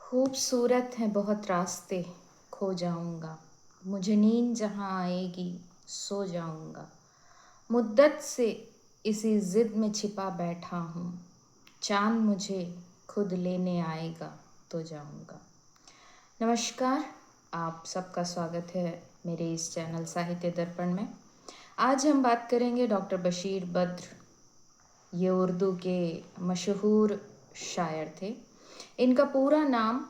खूबसूरत हैं बहुत रास्ते, खो जाऊंगा। मुझे नींद जहाँ आएगी, सो जाऊंगा। मुद्दत से इसी जिद में छिपा बैठा हूँ। चांद मुझे खुद लेने आएगा तो जाऊंगा। नमस्कार, आप सबका स्वागत है मेरे इस चैनल साहित्य दर्पण में। आज हम बात करेंगे डॉक्टर बशीर बद्र। ये उर्दू के मशहूर शायर थे। इनका पूरा नाम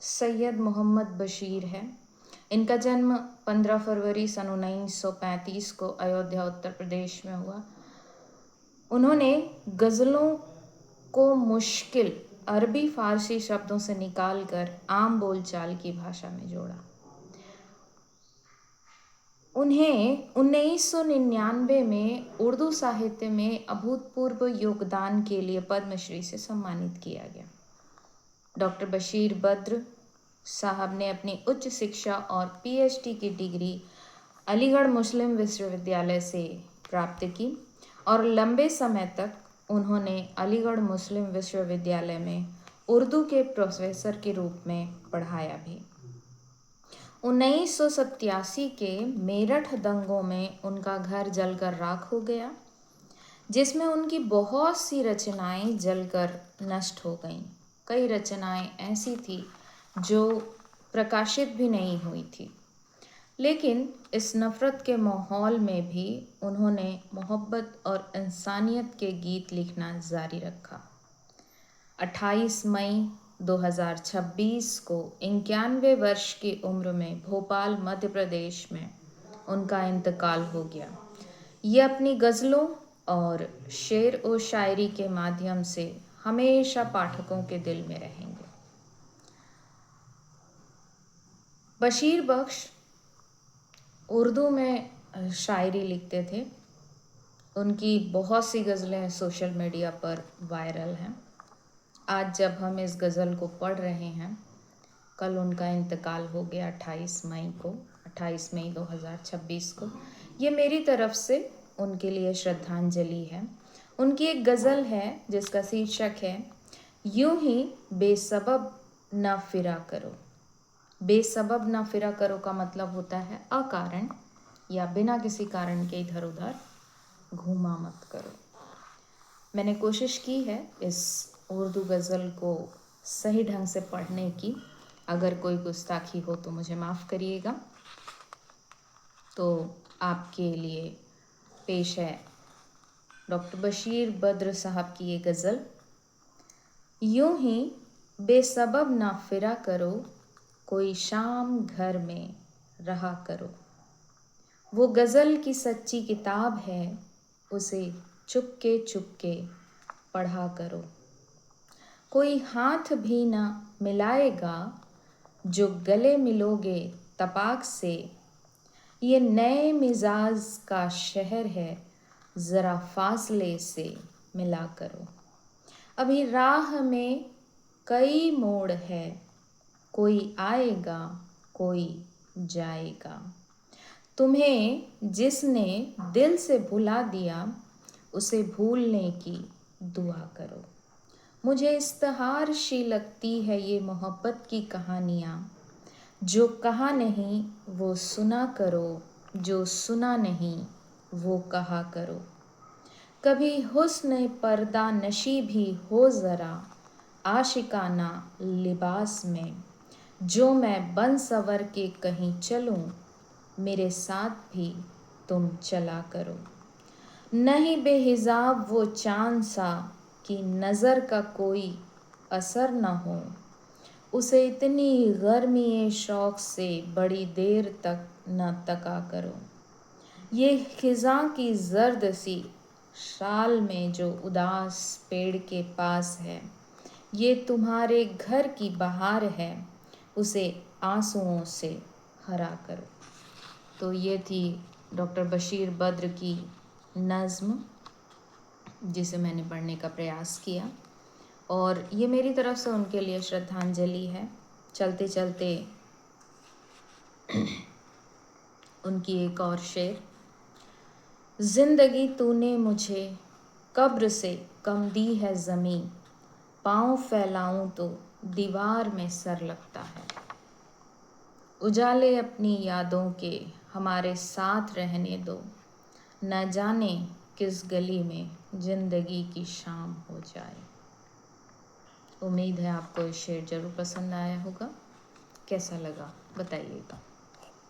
सैयद मोहम्मद बशीर है। इनका जन्म 15 फरवरी सन 1935 को अयोध्या उत्तर प्रदेश में हुआ। उन्होंने गज़लों को मुश्किल अरबी फारसी शब्दों से निकालकर आम बोलचाल की भाषा में जोड़ा। उन्हें 1999 में उर्दू साहित्य में अभूतपूर्व योगदान के लिए पद्मश्री से सम्मानित किया गया। डॉक्टर बशीर बद्र साहब ने अपनी उच्च शिक्षा और पीएचडी की डिग्री अलीगढ़ मुस्लिम विश्वविद्यालय से प्राप्त की और लंबे समय तक उन्होंने अलीगढ़ मुस्लिम विश्वविद्यालय में उर्दू के प्रोफेसर के रूप में पढ़ाया भी। 1987 के मेरठ दंगों में उनका घर जलकर राख हो गया, जिसमें उनकी बहुत सी रचनाएं जलकर नष्ट हो गईं। कई रचनाएं ऐसी थी जो प्रकाशित भी नहीं हुई थी, लेकिन इस नफ़रत के माहौल में भी उन्होंने मोहब्बत और इंसानियत के गीत लिखना जारी रखा। 28 मई 2026 को 91 वर्ष की उम्र में भोपाल मध्य प्रदेश में उनका इंतकाल हो गया। ये अपनी गज़लों और शेर व शायरी के माध्यम से हमेशा पाठकों के दिल में रहेंगे। बशीर बख्श उर्दू में शायरी लिखते थे। उनकी बहुत सी गज़लें सोशल मीडिया पर वायरल हैं। आज जब हम इस गज़ल को पढ़ रहे हैं, कल उनका इंतकाल हो गया 28 मई 2026 को। ये मेरी तरफ से उनके लिए श्रद्धांजलि है। उनकी एक गज़ल है जिसका शीर्षक है यूं ही बेसबब ना फिरा करो। बेसबब ना फिरा करो का मतलब होता है अकारण या बिना किसी कारण के इधर उधर घूमा मत करो। मैंने कोशिश की है इस उर्दू गज़ल को सही ढंग से पढ़ने की। अगर कोई गुस्ताखी हो तो मुझे माफ़ करिएगा। तो आपके लिए पेश है डॉक्टर बशीर बद्र साहब की ये गज़ल। यूं ही बेसबब ना फिरा करो, कोई शाम घर में रहा करो। वो गज़ल की सच्ची किताब है, उसे चुपके चुपके पढ़ा करो। कोई हाथ भी ना मिलाएगा, जो गले मिलोगे तपाक से। ये नए मिजाज का शहर है, ज़रा फासले से मिला करो। अभी राह में कई मोड़ है, कोई आएगा कोई जाएगा। तुम्हें जिसने दिल से भुला दिया, उसे भूलने की दुआ करो। मुझे इश्तिहार सी लगती है ये मोहब्बत की कहानियाँ। जो कहा नहीं वो सुना करो, जो सुना नहीं वो कहा करो। कभी हुस्न पर्दा नशी भी हो ज़रा, आशिकाना लिबास में। जो मैं बन सवर के कहीं चलूं, मेरे साथ भी तुम चला करो। नहीं बेहिजाब वो चांद सा कि नज़र का कोई असर न हो। उसे इतनी गर्मी शौक़ से बड़ी देर तक न तका करो। ये खिज़ां की जर्द सी शाल में जो उदास पेड़ के पास है, ये तुम्हारे घर की बहार है, उसे आंसुओं से हरा करो। तो ये थी डॉक्टर बशीर बद्र की नज़्म, जिसे मैंने पढ़ने का प्रयास किया और ये मेरी तरफ से उनके लिए श्रद्धांजलि है। चलते चलते उनकी एक और शेर। ज़िंदगी तूने मुझे कब्र से कम दी है ज़मीं, पाँव फैलाऊं तो दीवार में सर लगता है। उजाले अपनी यादों के हमारे साथ रहने दो, न जाने किस गली में जिंदगी की शाम हो जाए। उम्मीद है आपको ये शेर ज़रूर पसंद आया होगा। कैसा लगा बताइएगा।